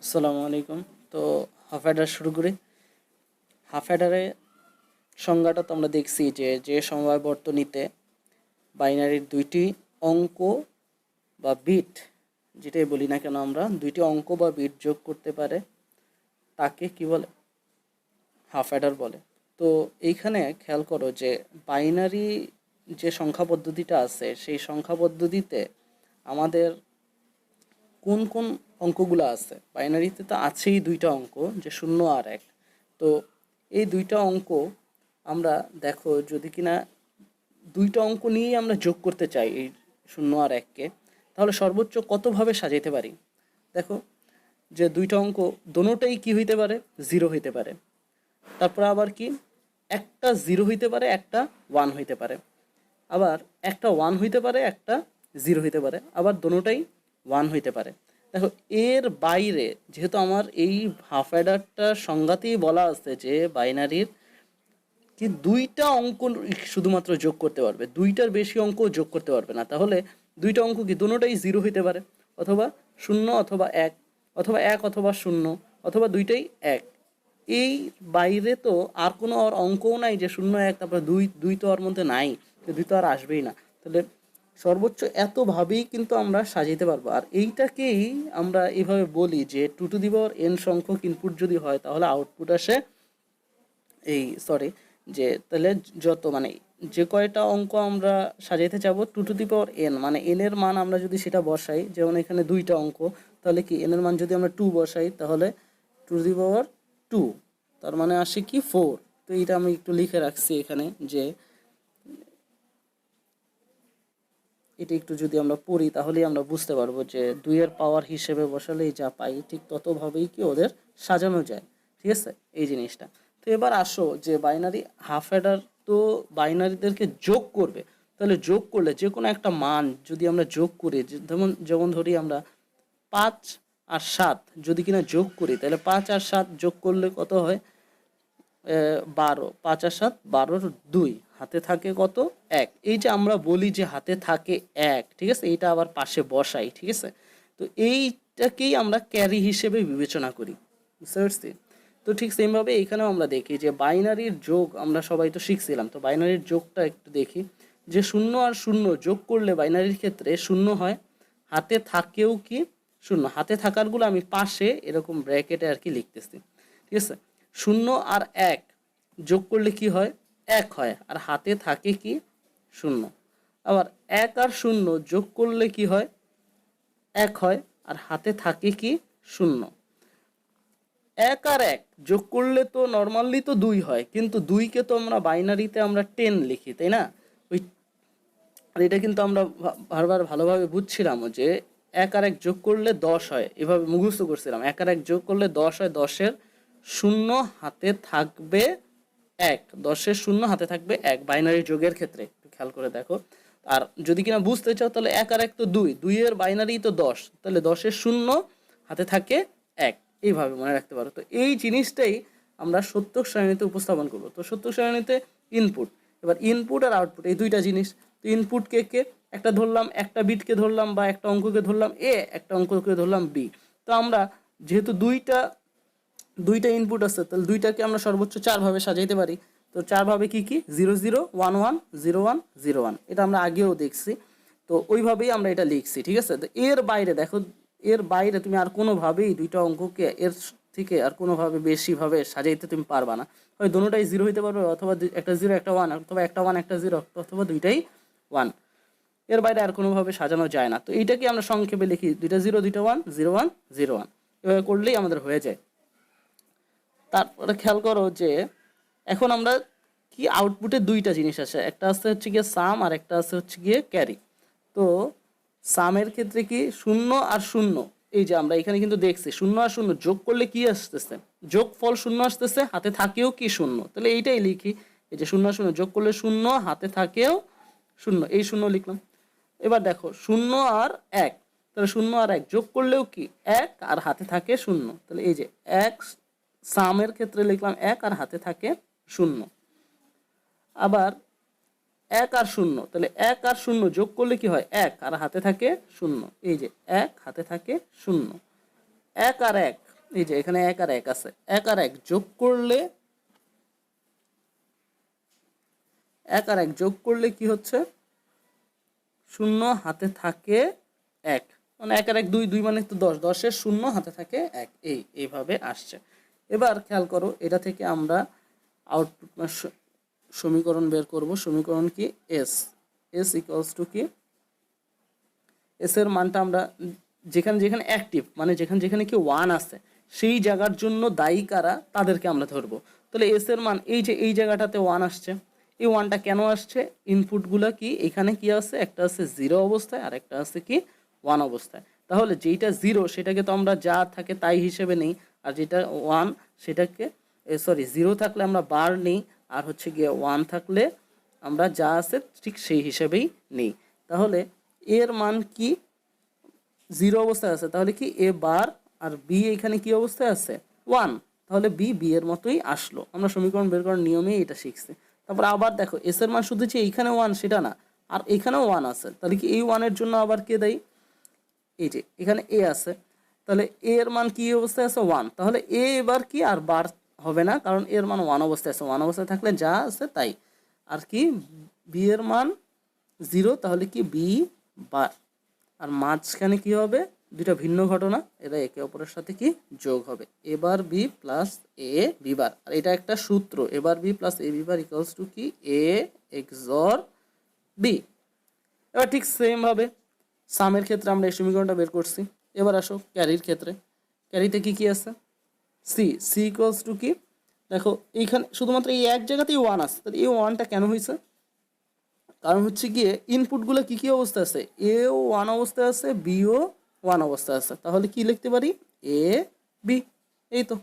আসসালামু আলাইকুম। তো হাফ অ্যাডার শুরু করি। হাফ অ্যাডারে সংজ্ঞাটা তো আমরা দেখছি যে যে সমবায় বর্তনীতে বাইনারির দুইটি অঙ্ক বা বিট, যেটাই বলি না কেন আমরা, দুইটি অঙ্ক বা বিট যোগ করতে পারে তাকে কি বলে? হাফ অ্যাডার বলে। তো এইখানে খেয়াল করো যে বাইনারি যে সংখ্যা পদ্ধতিটা আছে সেই সংখ্যা পদ্ধতিতে আমাদের কোন কোন অঙ্কগুলো আছে? বাইনারিতে তো আছেই দুইটা অঙ্ক, যে 0 আর 1। তো এই দুইটা অঙ্ক আমরা, দেখো, যদি কিনা দুইটা অঙ্ক নিয়েই আমরা যোগ করতে চাই এই 0 আর 1কে, তাহলে সর্বোচ্চ কতভাবে সাজাইতে পারি? দেখো, যে দুইটা অঙ্ক দোনোটাই কি হইতে পারে? 0 হইতে পারে। তারপর আবার কি, একটা 0 হইতে পারে, একটা 1 হইতে পারে। আবার একটা 1 হইতে পারে, একটা 0 হইতে পারে। আবার দোনোটাই 1 হইতে পারে। দেখো, এর বাইরে যেহেতু আমার এই হাফ অ্যাডারটার সংজ্ঞাতেই বলা আছে যে বাইনারির কি দুইটা অঙ্ক শুধুমাত্র যোগ করতে পারবে, দুইটার বেশি অঙ্ক যোগ করতে পারবে না। তাহলে দুইটা অঙ্ক কি দোনোটাই 0 হইতে পারে, অথবা 0 অথবা 1, অথবা 1 অথবা 0, অথবা দুইটাই 1। এই বাইরে তো আর কোনো আর অঙ্কও নাই যে 0 1, তারপরে 2, 2 তো ওর মধ্যে নাই, তো 2 তো আর আসবেই না। তাহলে সর্বোচ্চ এতভাবেই কিন্তু আমরা সাজাইতে পারবো। আর এইটাকেই আমরা এইভাবে বলি যে 2n সংখ্যক ইনপুট যদি হয় তাহলে আউটপুট আসে এই, সরি, যে তাহলে যত মানে যে কয়টা অঙ্ক আমরা সাজাইতে চাবো 2n, মানে n এর মান আমরা যদি সেটা বসাই, যেমন এখানে দুইটা অঙ্ক, তাহলে কি n এর মান যদি আমরা 2 বসাই তাহলে 2, তার মানে আসে কি 4। তো এটা আমি একটু লিখে রাখছি এখানে, যে এটা একটু যদি আমরা পড়ি তাহলেই আমরা বুঝতে পারবো যে 2 এর পাওয়ার হিসেবে বসালেই যা পাই ঠিক ততভাবেই কি ওদের সাজানো যায়। ঠিক আছে, এই জিনিসটা। তো এবার আসো যে বাইনারি হাফ অ্যাডার তো বাইনারিদেরকে যোগ করবে। তাহলে যোগ করলে যে কোনো একটা মান যদি আমরা যোগ করি, যেমন যেমন ধরি আমরা 5 আর 7 যদি কিনা যোগ করি, তাহলে 5 আর 7 যোগ করলে কত হয়? 12। 5 আর 7 12, 2 হাতে থাকে কত? 1। এই যে আমরা বলি যে হাতে থাকে 1, ঠিক আছে, এইটা আবার পাশে বসাই, ঠিক আছে। তো এইটাকেই আমরা ক্যারি হিসেবে বিবেচনা করি, বুঝতে পারছি? তো ঠিক সেমভাবে এখানেও আমরা দেখি যে বাইনারির যোগ আমরা সবাই তো শিখছিলাম, তো বাইনারির যোগটা একটু দেখি। যে 0 আর 0 যোগ করলে বাইনারির ক্ষেত্রে 0 হয়, হাতে থাকেও কি 0। হাতে থাকারগুলো আমি পাশে এরকম ব্র্যাকেটে আর কি লিখতেছি, ঠিক আছে। 0 আর 1 যোগ করলে কি হয়? 1 হয়, আর হাতে থাকে কি? 0। আবার 1 আর 0 যোগ করলে কি হয়? 1 হয়, আর হাতে থাকে কি? 0। 1 আর 1 যোগ করলে তো নর্মালি তো 2 হয়, কিন্তু 2কে তো আমরা বাইনারিতে আমরা 10 লিখি, তাই না? ওই, আর এটা কিন্তু আমরা বারবার ভালোভাবে বুঝছিলাম যে 1 আর 1 যোগ করলে 10 হয়, এভাবে মুখস্থ করছিলাম। 1 আর 1 যোগ করলে 10 হয়, 10-এর 0 হাতে থাকবে 1, 10-এর 0 হাতে থাকবে 1 বাইনারি যোগের ক্ষেত্রে, একটু খেয়াল করে দেখো। আর যদি কিনা বুঝতে চাও তাহলে 1 আর 1 তো 2, 2-এর বাইনারি তো 10, তাহলে 10-এর 0 হাতে থাকে 1, এইভাবে মনে রাখতে পারো। তো এই জিনিসটাই আমরা সত্যক সারণীতে উপস্থাপন করবো। তো সত্যক সারণীতে ইনপুট, এবার ইনপুট আর আউটপুট এই দুইটা জিনিস। তো ইনপুট কে কে, একটা ধরলাম, একটা বিটকে ধরলাম বা একটা অঙ্ককে ধরলাম এ, একটা অঙ্ককে ধরলাম বি। তো আমরা যেহেতু দুইটা দুইটা ইনপুট আছে, তাহলে দুইটাকে আমরা সর্বোচ্চ 4 ভাবে সাজাইতে পারি। তো 4 ভাবে কি কি? 0 0 1 1 0 1 0 1, এটা আমরা আগেও দেখছি। তো ওইভাবেই আমরা এটা লিখছি, ঠিক আছে। তো এর বাইরে দেখো, এর বাইরে তুমি আর কোনোভাবেই দুইটা অঙ্ককে এর থেকে আর কোনোভাবে বেশিভাবে সাজাইতে তুমি পারবা না। হয় দোনোটাই 0 হইতে পারবে, অথবা একটা 0 একটা 1, অথবা একটা 1 একটা 0, অথবা দুইটাই 1। এর বাইরে আর কোনোভাবে সাজানো যায় না। তো এইটাকে আমরা সংক্ষেপে লিখি, দুইটা 0 দুইটা 1 0 1 0 1, এভাবে করলেই আমাদের হয়ে যায়। তারপরে খেয়াল করো যে এখন আমরা কি, আউটপুটে দুইটা জিনিস আছে, একটা আছে হচ্ছে গিয়ে সাম, আর একটা আছে হচ্ছে গিয়ে ক্যারি। তো সামের ক্ষেত্রে কি 0 আর 0, এই যে আমরা এখানে কিন্তু দেখছি 0 আর 0 যোগ করলে কি আসতেছে? যোগ ফল 0 আসতেছে, হাতে থাকেও কি 0। তাহলে এইটাই লিখি, এই যে 0 আর 0 যোগ করলে 0, হাতে থাকেও 0, এই 0 লিখলাম। এবার দেখো 0 আর 1, তাহলে 0 আর 1 যোগ করলেও কি 1, আর হাতে থাকে 0। তাহলে এই যে 1 সামের ক্ষেত্রে লিখলাম 1, আর হাতে থাকে 0। আবার 1 আর 0, তাহলে 1 আর 0 যোগ করলে কি হয়? 1, আর হাতে থাকে 0। এই যে 1 হাতে থাকে 0। 1 আর 1 এই যে এখানে 1 আর 1 আছে, 1 আর 1 যোগ করলে 1 আর 1 যোগ করলে কি হচ্ছে, 0 হাতে থাকে 1, মানে 1 আর 1 2, 2 মানে তো 10, 10-এর 0 হাতে থাকে 1, এইভাবে আসছে। এবার খেয়াল করো, এটা থেকে আমরা আউটপুট সমীকরণ বের করব। সমীকরণ কি, এস ইকুয়ালস টু কি, এস এর মানটা আমরা যেখানে যেখানে অ্যাক্টিভ, মানে যেখানে যেখানে কি 1 আছে সেই জায়গার জন্য দায়ী কারা তাদেরকে আমরা ধরবো। তাহলে এস এর মান এই যে এই জায়গাটাতে 1 আসছে, এই 1টা কেন আসছে, ইনপুটগুলো কি এখানে কি আছে, একটা আছে 0 অবস্থায় আর একটা আছে কি 1 অবস্থায়। তাহলে যেইটা 0 সেটাকে তো আমরা যা থাকে তাই হিসেবে নেই, আর যেটা 1 সেটাকে 0 থাকলে আমরা বার নেই, আর হচ্ছে গিয়ে 1 থাকলে আমরা যা আছে ঠিক সেই হিসেবেই নেই। তাহলে এর মান কি 0 অবস্থায় আছে, তাহলে কি এ বার, আর বি এখানে কি অবস্থায় আছে 1, তাহলে বি এর মতোই আসলো। আমরা সমীকরণ বের করার নিয়মে এটা শিখছি। তারপর আবার দেখো এস এর মান শুধু যে এইখানে 1 সেটা না, আর এখানেও 1 আছে, তাহলে কি এই 1 এর জন্য আবার কে দেয়, এই যে এখানে এ আছে, তাহলে এ এর মান কি অবস্থায় আছে 1, তাহলে এ এবার কি আর বার হবে না, কারণ এর মান 1 অবস্থায় আছে, 1 অবস্থায় থাকলে যা আছে তাই। আর কি বি এর মান 0, তাহলে কি বি বার, আর মাঝখানে কি হবে, দুইটা ভিন্ন ঘটনা, এরা একে অপরের সাথে কি যোগ হবে, এবার B plus A B bar, আর এটা একটা সূত্র, এবার B plus A B bar equals to কি এ এক্সর বি। এবার ঠিক সেম ভাবে সামের ক্ষেত্রে আমরা এই সমীকরণটা বের করছি। এবার আসো ক্যারির ক্ষেত্রে, ক্যারিতে কি কি আছে, সি ইকুয়ালস টু কি, দেখো এইখানে শুধুমাত্র এই এক জায়গাতেই 1 আছে, তাহলে এই 1টা কেন হয়েছে, কারণ হচ্ছে গিয়ে ইনপুটগুলো কি কি অবস্থা আছে, এও 1 অবস্থায় আছে, বিও 1 অবস্থায় আছে, তাহলে কি লিখতে পারি এ বি। এই তো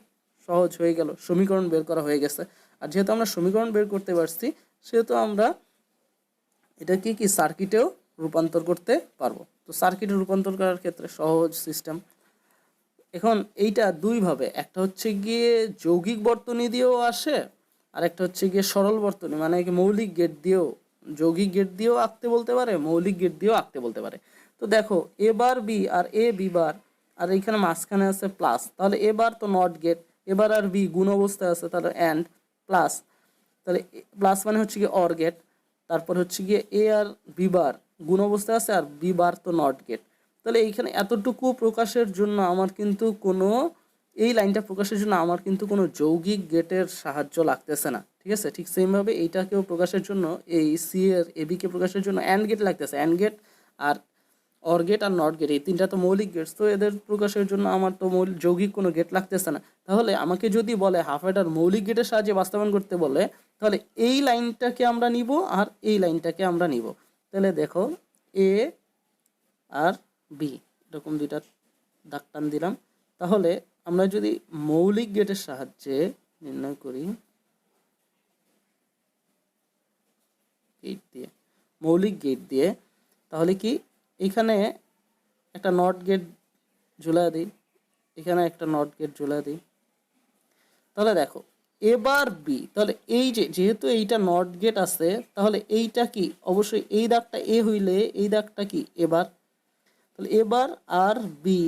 সহজ হয়ে গেল, সমীকরণ বের করা হয়ে গেছে। আর যেহেতু আমরা সমীকরণ বের করতে পারছি, সেহেতু আমরা এটা কি সার্কিটেও রূপান্তর করতে পারবো। তো সার্কিটে রূপান্তর করার ক্ষেত্রে সহজ সিস্টেম। এখন এইটা দুইভাবে, একটা হচ্ছে গিয়ে যৌগিক বর্তনী দিয়েও আসে, আর একটা হচ্ছে গিয়ে সরল বর্তনী, মানে কি মৌলিক গেট দিয়েও, যৌগিক গেট দিয়েও আঁকতে বলতে পারে, মৌলিক গেট দিয়েও আঁকতে বলতে পারে। তো দেখো এ বার বি আর এ বি বার, আর এইখানে মাঝখানে আছে প্লাস, তাহলে এ বার তো নট গেট, এবার আর বি গুণ অবস্থায় আছে, তাহলে অ্যান্ড প্লাস, তাহলে প্লাস মানে হচ্ছে গিয়ে অর গেট, তারপর হচ্ছে গিয়ে এ আর বি বার গুণ অবস্থায় আছে, আর বি বার তো নট গেট। তাহলে এইখানে এতটুকু প্রকাশের জন্য আমার কিন্তু কোনো, এই লাইনটা প্রকাশের জন্য আমার কিন্তু কোনো যৌগিক গেটের সাহায্য লাগতেছে না, ঠিক আছে। ঠিক সেমভাবে এইটাকেও প্রকাশের জন্য, এই সি এর এবিকে প্রকাশের জন্য অ্যান্ড গেট লাগতেছে, অ্যান্ড গেট আর অর গেট আর নট গেট, এই তিনটা তো মৌলিক গেটস, তো এদের প্রকাশের জন্য আমার তো যৌগিক কোনো গেট লাগতেছে না। তাহলে আমাকে যদি বলে হাফ অ্যাডার মৌলিক গেটের সাহায্যে বাস্তবায়ন করতে বলে, তাহলে এই লাইনটাকে আমরা নিব আর এই লাইনটাকে আমরা নিব। তাহলে দেখো এ আর বি এরকম দুইটা দাগ টান দিলাম। তাহলে আমরা যদি মৌলিক গেটের সাহায্যে নির্ণয় করি, গেট দিয়ে, মৌলিক গেট দিয়ে, তাহলে কি এখানে একটা নট গেট ঝুলা দিই, এখানে একটা নট গেট ঝুলা দিই, তাহলে দেখো এবার বি, তাহলে এই যে যেহেতু এইটা নট গেট আছে, তাহলে এইটা কি অবশ্যই এই দাগটা এ হইলে এই দাগটা কি এবার, তাহলে এবার আর বি,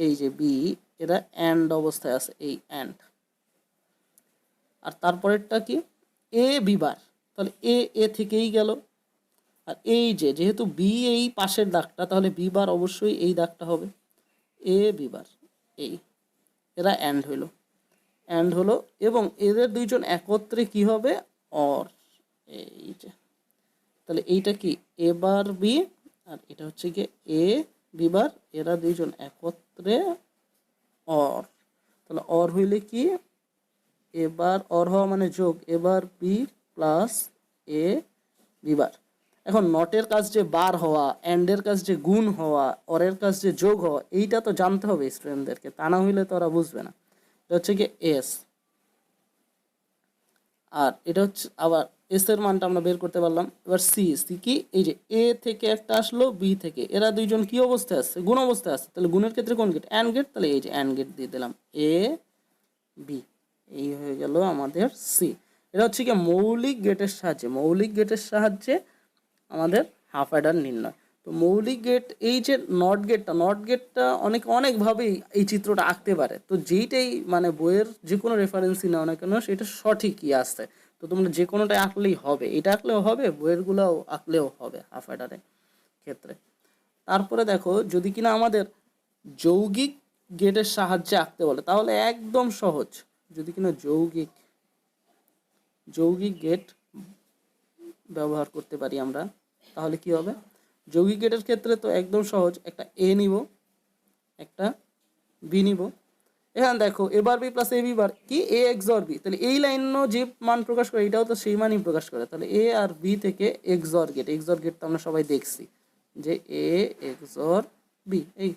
এই যে বি এরা অ্যান্ড অবস্থায় আছে, এই অ্যান্ড, আর তারপরেরটা কি এ বি বার, তাহলে এ থেকেই গেল, আর এই যে যেহেতু বি এই পাশের দাগটা, তাহলে বি বার অবশ্যই এই দাগটা হবে, এ বি বার, এই এরা অ্যান্ড হলো এবং এদের দুইজন একত্রে কি হবে অর, এই যে, তাহলে এইটা কি এ বার বি, আর এটা হচ্ছে কি এ বি বার, এরা দুইজন একত্রে অর, তাহলে অর হইলে কি এবার অর হওয়া মানে যোগ, এবার বি প্লাস এ বি বার। এখন নটের কাজ যে বার হওয়া, অ্যান্ডের কাজ যে গুণ হওয়া, অরের কাজ যে যোগ হওয়া, এইটা তো জানতে হবে স্টুডেন্টদেরকে, তা না হইলে তো ওরা বুঝবে না। এটা হচ্ছে কি এস, আর এটা হচ্ছে আবার এস এর মানটা আমরা বের করতে পারলাম। এবার সি কি, এই যে এ থেকে একটা আসলো বি থেকে, এরা দুইজন কি অবস্থায় আছে গুণ অবস্থায় আছে, তাহলে গুণের ক্ষেত্রে কোন গেট অ্যান্ড গেট, তাহলে এই যে অ্যান্ড গেট দিয়ে দিলাম এ বি, এই হয়ে গেল আমাদের সি। এটা হচ্ছে কি মৌলিক গেটের সাহায্যে আমাদের হাফ অ্যাডার নির্ণয়। তো মৌলিক গেট, এই যে নট গেটটা অনেকভাবেই এই চিত্রটা আঁকতে পারে। তো যেইটাই মানে বইয়ের যে কোনো রেফারেন্সই নাও না কেন সেটা সঠিকই আসছে। তো তোমরা যে কোনোটাই আঁকলেই হবে, এটা আঁকলেও হবে, বইয়েরগুলোও আঁকলেও হবে হাফ অ্যাডারের ক্ষেত্রে। তারপরে দেখো যদি কিনা আমাদের যৌগিক গেটের সাহায্যে আঁকতে বলে তাহলে একদম সহজ। যদি কিনা যৌগিক গেট ব্যবহার করতে পারি আমরা, তাহলে কি হবে? যৌগিক গেটের ক্ষেত্রে তো একদম সহজ, একটা এ নিব, একটা বি নিব। এখানে দেখো এ বার বি প্লাস এ বি বার কি এ এক্সর বি, তাহলে এই লাইনও যে মান প্রকাশ করে এটাও তো সেই মানই প্রকাশ করে। তাহলে এ আর বি থেকে এক্সর গেট তো আমরা সবাই দেখছি যে এ এক্সর বি। এই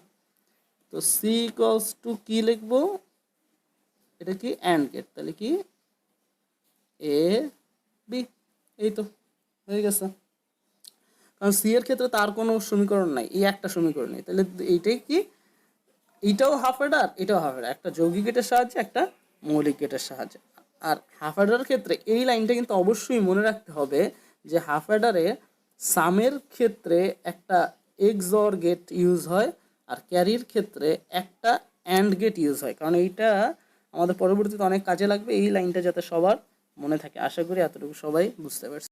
তো সি ইকুয়ালস টু কি লিখবো, এটা কি অ্যান্ড গেট, তাহলে কি এ বি। এই তো হয়ে গেছে। কারণ সি এর ক্ষেত্রে তার কোনো সমীকরণ নাই, এই একটা সমীকরণ নেই, তাহলে এইটাই কি, এইটাও হাফ অ্যাডার, এটাও হাফ অ্যাডার, একটা যৌগিক গেটের সাহায্যে, একটা মৌলিক গেটের সাহায্যে। আর হাফ অ্যাডারের ক্ষেত্রে এই লাইনটা কিন্তু অবশ্যই মনে রাখতে হবে যে হাফ অ্যাডারে সামের ক্ষেত্রে একটা এক্সর গেট ইউজ হয় আর ক্যারির ক্ষেত্রে একটা অ্যান্ড গেট ইউজ হয়। কারণ এইটা আমাদের পরবর্তীতে অনেক কাজে লাগবে, এই লাইনটা যাতে সবার মনে থাকে। আশা করি এতটুকু সবাই বুঝতে পারছি।